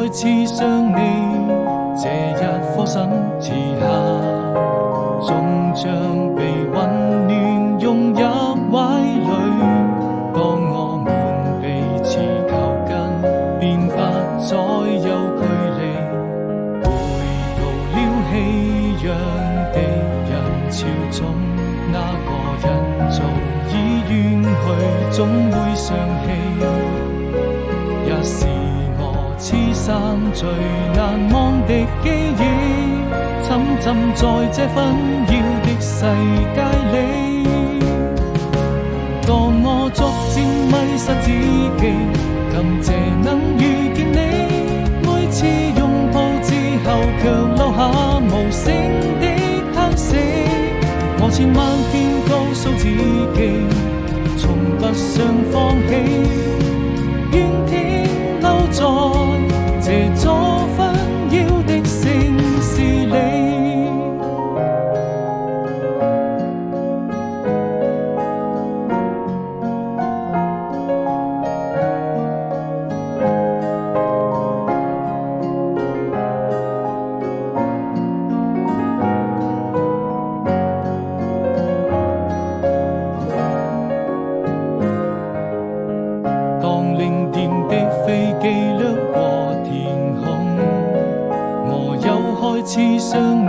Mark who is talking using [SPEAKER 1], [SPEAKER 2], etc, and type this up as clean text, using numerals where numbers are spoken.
[SPEAKER 1] 再次想你，這一顆心遲下，終將被混亂融入懷裡。當我們彼此靠近，便不再有距離。回到了熙攘的人潮中，那個人早已遠去，總會想起，也是我此生最難忘的記憶，沉浸在這紛擾的世界裡。當我逐漸迷失自己，感謝能遇見你，每次擁抱之後卻留下無聲的嘆息。我千萬遍告訴自己，從不想放棄，願停留在這座紛擾的城市裡。當零點的飛機掠過天空，我又開始想你。